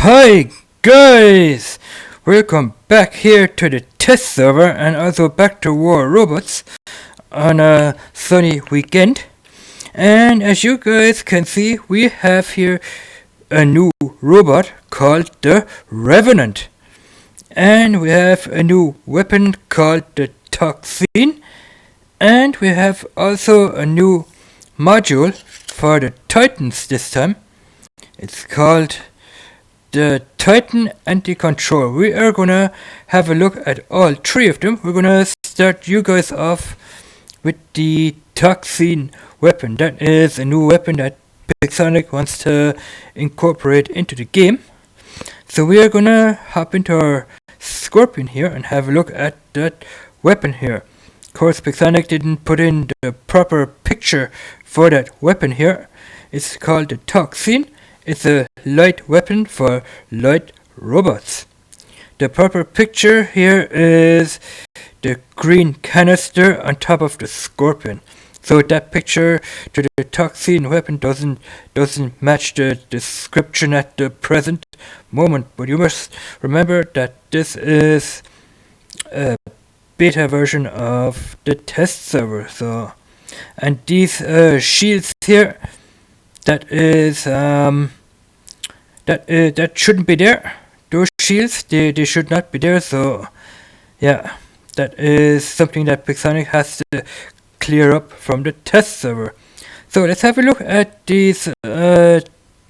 Hi guys! Welcome back here to the test server and also back to War Robots on a sunny weekend. And as you guys can see, we have here a new robot called the Revenant. And we have a new weapon called the Toxin. And we have also a new module for the Titans this time. It's called the Titan Anti-Control. We are gonna have a look at all three of them. We're gonna start you guys off with the Toxin weapon. That is a new weapon that Pixonic wants to incorporate into the game. So we are gonna hop into our Scorpion here and have a look at that weapon here. Of course, Pixonic didn't put in the proper picture for that weapon here. It's called the Toxin. It's a light weapon for light robots. The proper picture here is the green canister on top of the Scorpion. So that picture to the Toxin weapon doesn't match the description at the present moment. But you must remember that this is a beta version of the test server. So, and these shields here, that shouldn't be there. Those shields, they should not be there. So yeah, that is something that Pixonic has to clear up from the test server. So let's have a look at these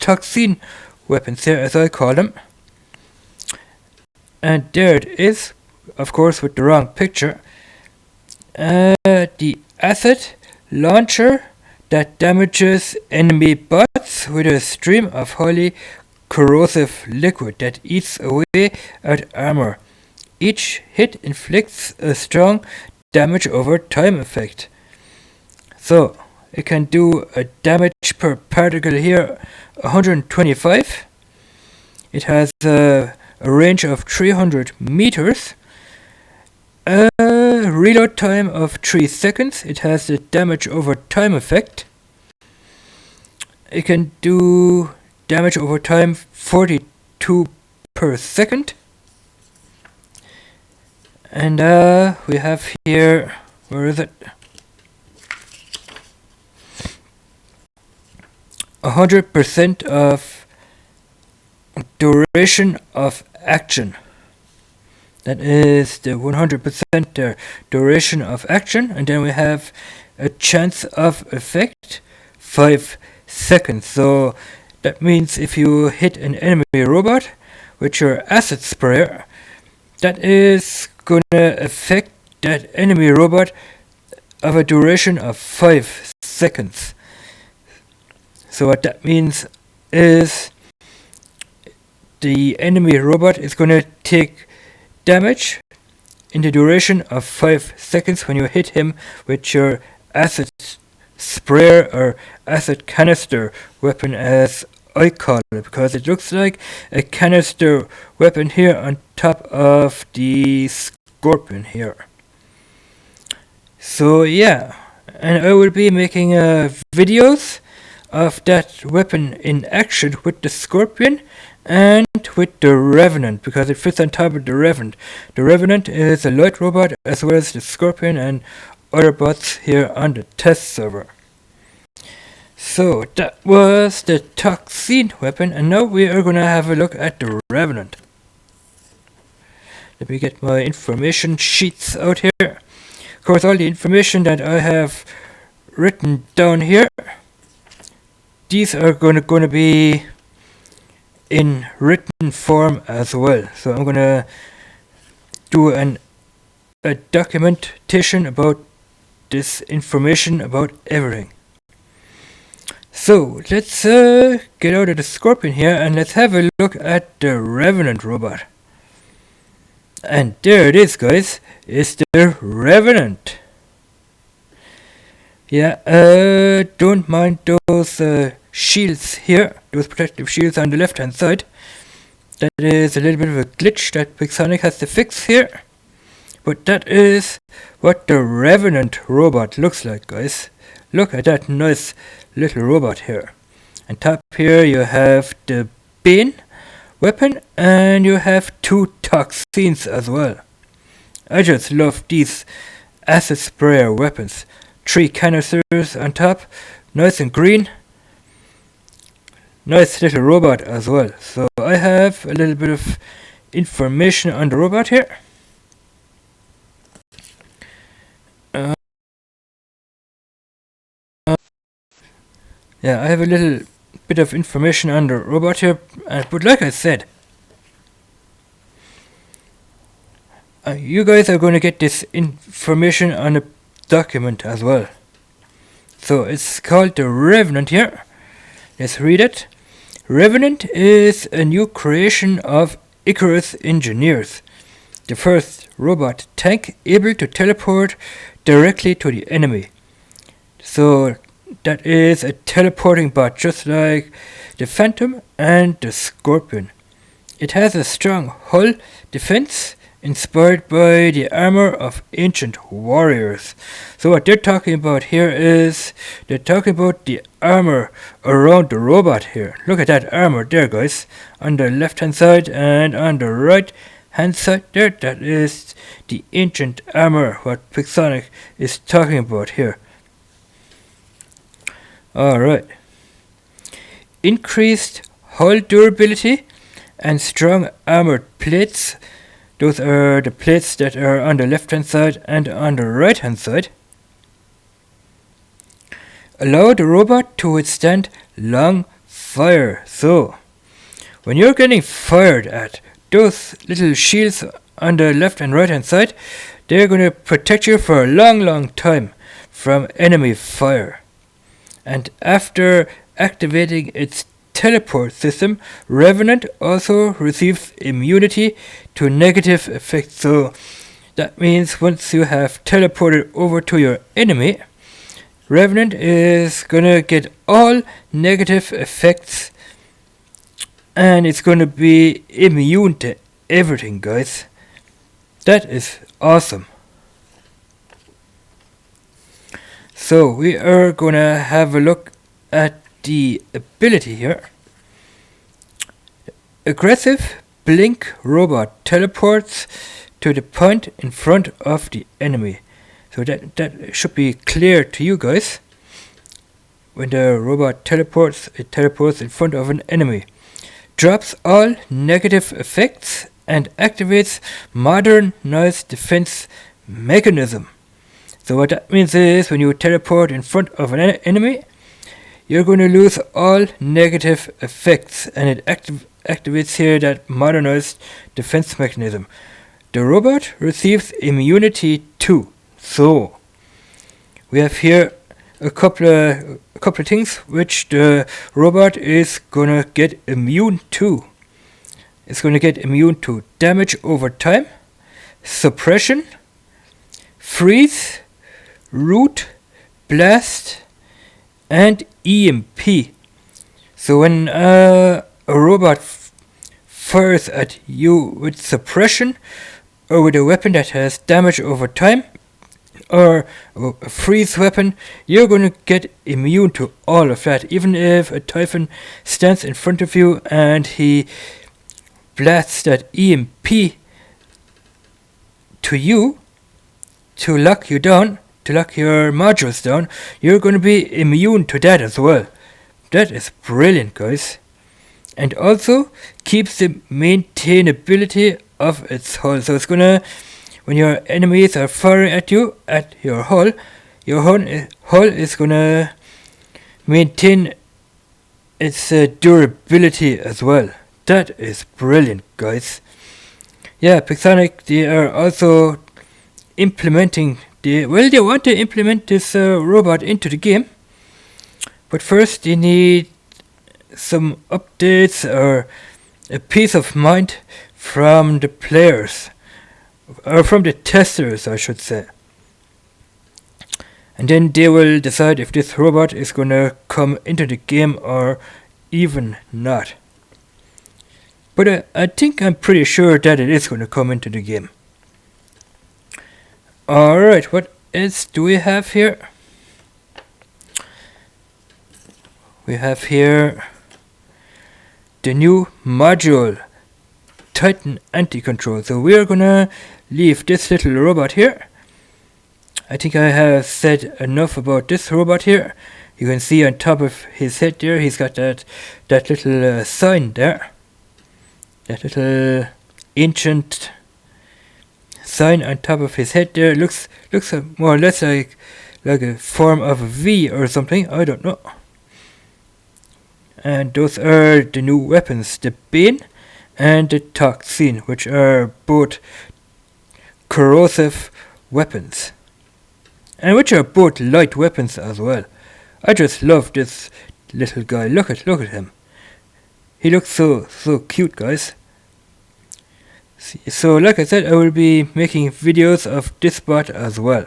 Toxin weapons here, as I call them. And there it is, of course with the wrong picture. The acid launcher that damages enemy bots with a stream of highly corrosive liquid that eats away at armor. Each hit inflicts a strong damage over time effect. So it can do a damage per particle here 125. It has a range of 300 meters. A reload time of 3 seconds. It has the damage over time effect. It can do damage over time 42 per second. And we have here, where is it? 100% of duration of action. That is the 100% duration of action, and then we have a chance of effect 5 seconds. So that means if you hit an enemy robot with your acid sprayer, that is gonna affect that enemy robot of a duration of 5 seconds. So what that means is the enemy robot is gonna take damage in the duration of 5 seconds when you hit him with your acid sprayer or acid canister weapon, as I call it, because it looks like a canister weapon here on top of the Scorpion here. So yeah, and I will be making videos of that weapon in action with the Scorpion and with the Revenant, because it fits on top of the Revenant. The Revenant is a light robot as well as the Scorpion and other bots here on the test server. So that was the Toxin weapon, and now we are gonna have a look at the Revenant. Let me get my information sheets out here. Of course, all the information that I have written down here, these are gonna be in written form as well. So I'm gonna do a documentation about this information about everything. So let's get out of the Scorpion here and let's have a look at the Revenant robot. And there it is, guys. It's the Revenant. Yeah, don't mind those shields here, those protective shields on the left hand side. That is a little bit of a glitch that Pixonic has to fix here. But that is what the Revenant robot looks like, guys. Look at that nice little robot here. On top here you have the Bane weapon, and you have 2 toxins as well. I just love these acid sprayer weapons. 3 canisters on top, nice and green. Nice little robot as well. So I have a little bit of information on the robot here. Yeah, I have a little bit of information on the robot here, but like I said, you guys are going to get this information on a document as well. So it's called the Revenant here. Let's read it. Revenant is a new creation of Icarus engineers. The first robot tank able to teleport directly to the enemy. So that is a teleporting bot just like the Phantom and the Scorpion. It has a strong hull defense inspired by the armor of ancient warriors. So what they're talking about here is they're talking about the armor around the robot here. Look at that armor there, guys, on the left hand side and on the right hand side there. That is the ancient armor what Pixonic is talking about here. Alright. Increased hull durability and strong armored plates. Those are the plates that are on the left hand side and on the right hand side. Allow the robot to withstand long fire. So, when you're getting fired at, those little shields on the left and right hand side, they're going to protect you for a long time from enemy fire. And after activating its teleport system, Revenant also receives immunity to negative effects. So that means once you have teleported over to your enemy, Revenant is gonna get all negative effects and it's gonna be immune to everything, guys. That is awesome. So we are gonna have a look at the ability here. Aggressive blink robot teleports to the point in front of the enemy. So that should be clear to you guys. When the robot teleports, it teleports in front of an enemy. Drops all negative effects and activates modern noise defense mechanism. So what that means is when you teleport in front of an enemy, you're going to lose all negative effects, and it activates here that modernized defense mechanism. The robot receives immunity too. So we have here a couple of things which the robot is gonna get immune to. It's gonna get immune to damage over time, suppression, freeze, root, blast, and EMP. So when a robot fires at you with suppression or with a weapon that has damage over time or a freeze weapon, you're going to get immune to all of that. Even if a Typhon stands in front of you and he blasts that EMP to you to lock you down, to lock your modules down, you're going to be immune to that as well. That is brilliant, guys. And also keeps the maintainability of its hull. So it's gonna, when your enemies are firing at you, at your hull is gonna maintain its durability as well. That is brilliant, guys. Yeah, Pixonic, they are also implementing they want to implement this robot into the game, but first they need some updates or a peace of mind from the players, or from the testers I should say, and then they will decide if this robot is gonna come into the game or even not. But I think I'm pretty sure that it is gonna come into the game. Alright, what else do we have here? We have here the new module Titan anti-control. So we are gonna leave this little robot here. I think I have said enough about this robot here. You can see on top of his head there, he's got that little sign there. That little ancient sign on top of his head there. Looks more or less like a form of a V or something. I don't know. And those are the new weapons, the Bane and the Toxin, which are both corrosive weapons. And which are both light weapons as well. I just love this little guy. Look at him. He looks so cute, guys. So like I said, I will be making videos of this bot as well.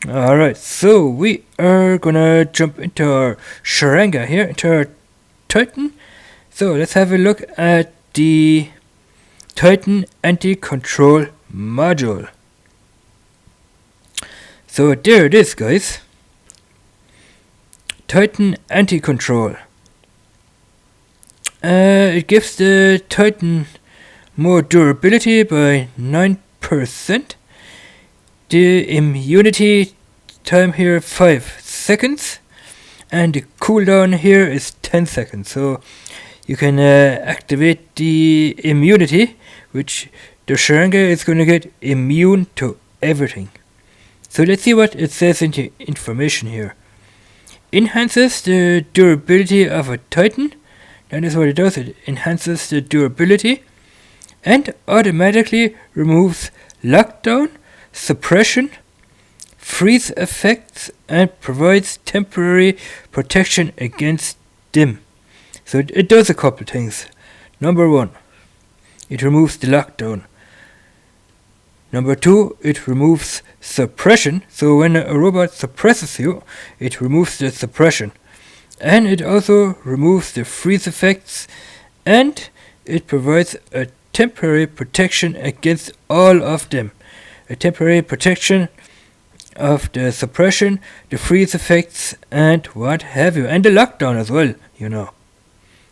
Alright, so we are gonna jump into our Sharanga here, into our Titan. So let's have a look at the Titan anti-control module. So there it is, guys. Titan anti-control. It gives the Titan more durability by 9%. The immunity time here 5 seconds. And the cooldown here is 10 seconds. So you can activate the immunity, which the Sharanga is going to get immune to everything. So let's see what it says in the information here. Enhances the durability of a Titan. That is what it does. It enhances the durability and automatically removes lockdown, suppression, freeze effects, and provides temporary protection against dim. So it does a couple of things. Number 1, it removes the lockdown. Number 2, it removes suppression. So when a robot suppresses you, it removes the suppression. And it also removes the freeze effects, and it provides a temporary protection against all of them. A temporary protection of the suppression, the freeze effects, and what have you. And the lockdown as well, you know.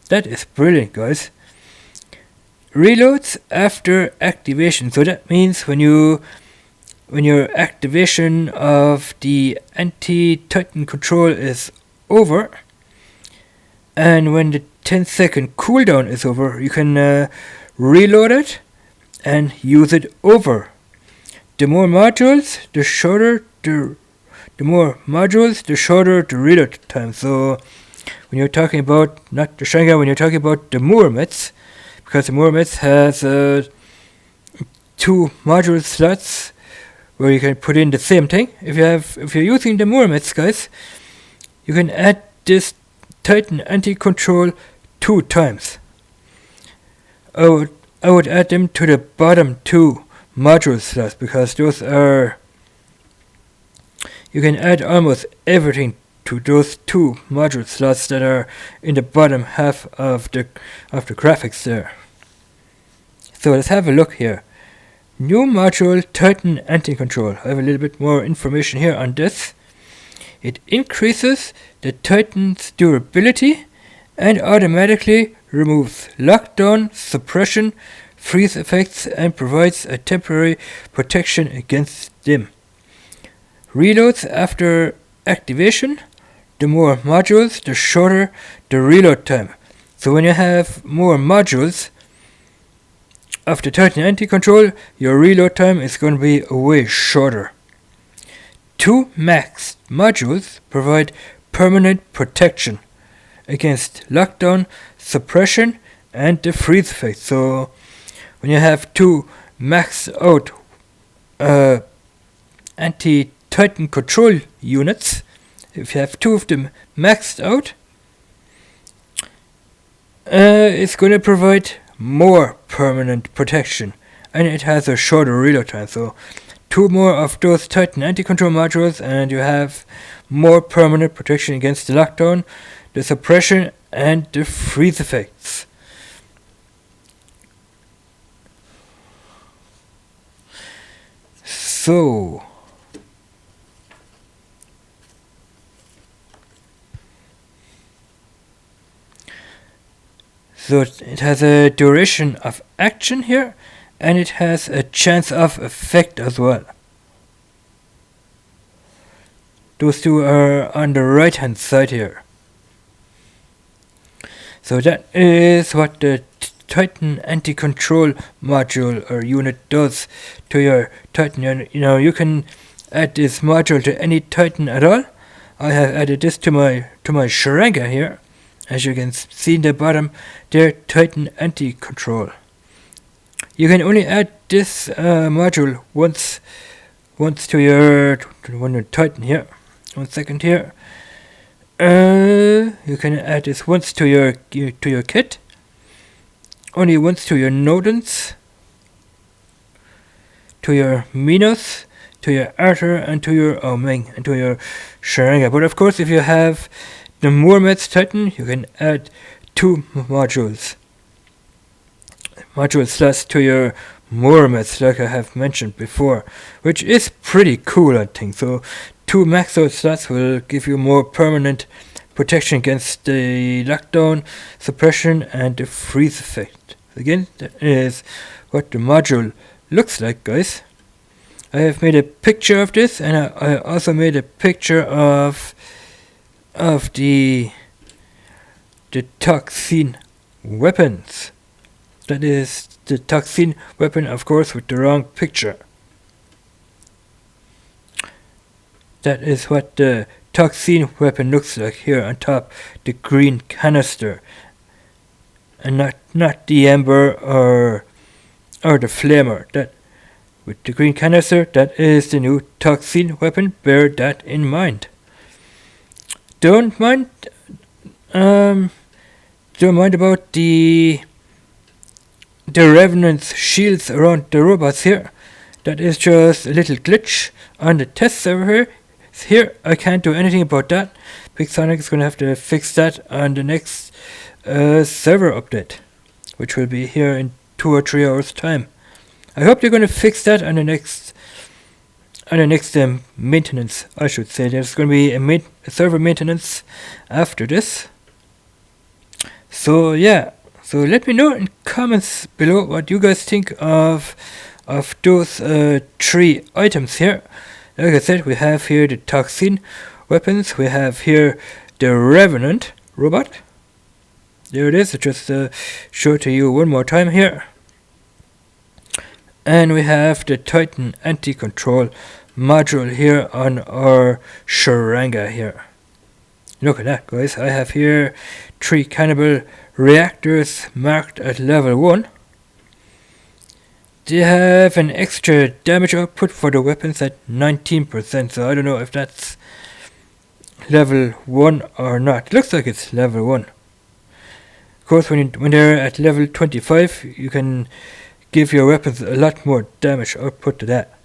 That is brilliant, guys. Reloads after activation. So that means when your activation of the anti-Titan control is over, and when the 10-second cooldown is over, you can reload it and use it over. The more modules, the shorter the shorter the reload time. So when you're talking about not the Sharanga, when you're talking about the Murmets, because the Murmets has 2 module slots where you can put in the same thing. If you're using the Murmets, guys, you can add this Titan anti-control 2 times. I would add them to the bottom 2 module slots, because those are, you can add almost everything to those 2 module slots that are in the bottom half of the graphics there. So let's have a look here. New module Titan anti-control. I have a little bit more information here on this. It increases the Titan's durability and automatically removes lockdown, suppression, freeze effects, and provides a temporary protection against dim. Reloads after activation. The more modules, the shorter the reload time. So when you have more modules of the Titan anti-control, your reload time is going to be way shorter. 2 max modules provide permanent protection against lockdown, suppression, and the freeze effect. So when you have 2 maxed out anti-Titan control units, if you have 2 of them maxed out, it's going to provide more permanent protection, and it has a shorter reload time. So 2 more of those Titan anti-control modules and you have more permanent protection against the lockdown, the suppression, and the freeze effects. So So it has a duration of action here, and it has a chance of effect as well. Those two are on the right hand side here. So that is what the Titan anti-control module or unit does to your Titan. And you can add this module to any Titan at all. I have added this to my Sharanga here. As you can see in the bottom there, Titan anti-control. You can only add this module once to your Titan here. 1 second here. You can add this once to your kit. Only once to your Nodens, to your Minos, to your Arthur, and to your Omeng, and to your Sharanga. But of course, if you have the Mormets Titan, you can add 2 modules slots to your Mormets, like I have mentioned before, which is pretty cool, I think. So 2 max out slots will give you more permanent protection against the lockdown, suppression, and the freeze effect. Again, that is what the module looks like, guys. I have made a picture of this, and I also made a picture of the toxin weapons. That is the toxin weapon, of course, with the wrong picture. That is what the toxin weapon looks like here on top, the green canister, and not the ember or the flamer. That with the green canister, that is the new toxin weapon. Bear that in mind. Don't mind about the revenant's shields around the robots here. That is just a little glitch on the test server here. Here, I can't do anything about that. Big Sonic is going to have to fix that on the next server update, which will be here in 2 or 3 hours time. I hope they're going to fix that on the next maintenance, I should say. There's going to be a server maintenance after this. So yeah, so let me know in comments below what you guys think of those 3 items here. Like I said, we have here the toxin weapons. We have here the revenant robot. There it is. I just show it to you one more time here. And we have the Titan anti-control module here on our Sharanga here. Look at that, guys. I have here 3 cannibal reactors marked at level 1. They have an extra damage output for the weapons at 19%, so I don't know if that's level 1 or not. It looks like it's level 1. Of course, when they're at level 25, you can give your weapons a lot more damage output to that.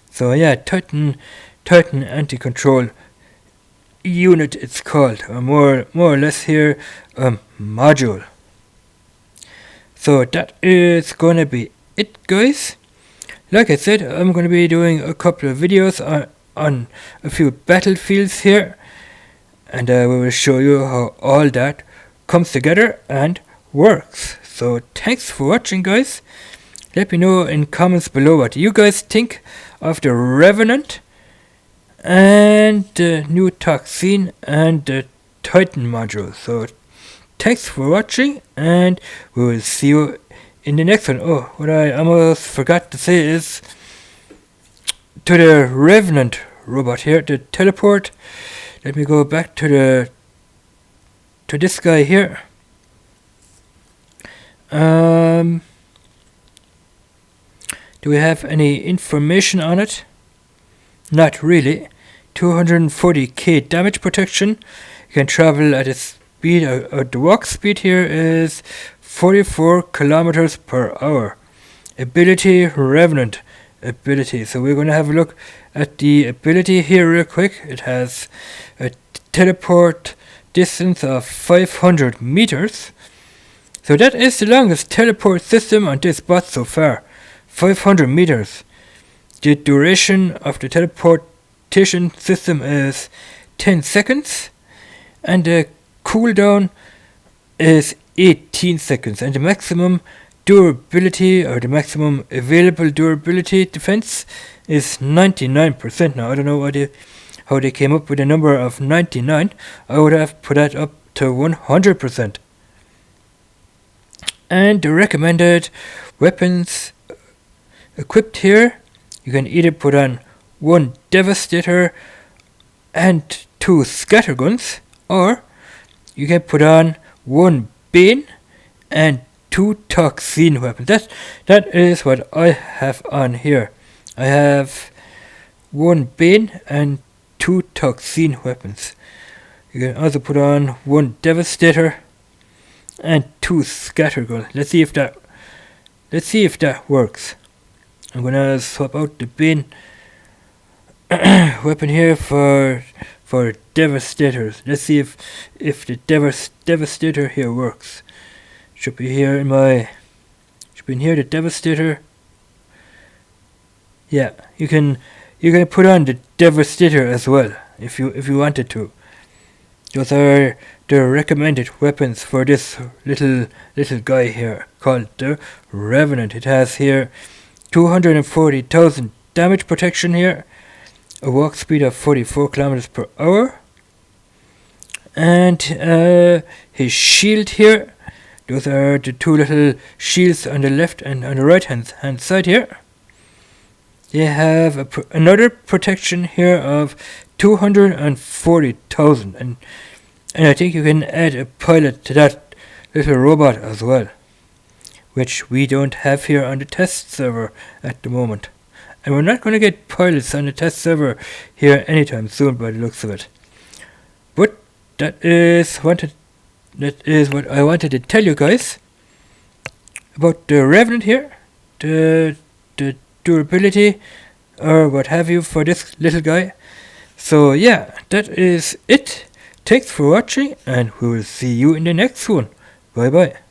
So yeah, Titan anti-control unit it's called, or more or less here, module. So that is gonna be it, guys. Like I said, I'm going to be doing a couple of videos on a few battlefields here, and we will show you how all that comes together and works. So thanks for watching, guys. Let me know in comments below what you guys think of the Revenant and the new Toxin and the Titan module. So thanks for watching, and we will see you in the next one. Oh, what I almost forgot to say is to the Revenant robot here, the teleport. Let me go back to this guy here. Do we have any information on it? Not really. 240k damage protection. You can travel at a speed, the walk speed here is 44 kilometers per hour. Ability, Revenant ability. So we're going to have a look at the ability here real quick. It has a teleport distance of 500 meters. So that is the longest teleport system on this bot so far. 500 meters. The duration of the teleportation system is 10 seconds. And the cooldown is 18 seconds, and the maximum durability, or the maximum available durability defense, is 99%. Now I don't know how they came up with a number of 99. I would have put that up to 100%. And the recommended weapons equipped here, you can either put on 1 Devastator and 2 Scatterguns, or you can put on 1 Bane and 2 Toxin weapons. That is what I have on here. I have 1 Bane and 2 Toxin weapons. You can also put on 1 Devastator and 2 Scatterguns. Let's see if that works. I'm gonna swap out the Bane weapon here for Devastators. Let's see if the Devastator here works. Should be here the Devastator. Yeah, you can put on the Devastator as well if you wanted to. Those are the recommended weapons for this little guy here called the Revenant. It has here 240,000 damage protection here, a walk speed of 44 kilometers per hour, and his shield here. Those are the 2 little shields on the left and on the right hand side here. They have another protection here of 240,000, and I think you can add a pilot to that little robot as well, which we don't have here on the test server at the moment. And we're not going to get pilots on the test server here anytime soon by the looks of it. But that is what I wanted to tell you guys about the Revenant here, the durability or what have you for this little guy. So yeah, that is it. Thanks for watching, and we will see you in the next one. Bye bye.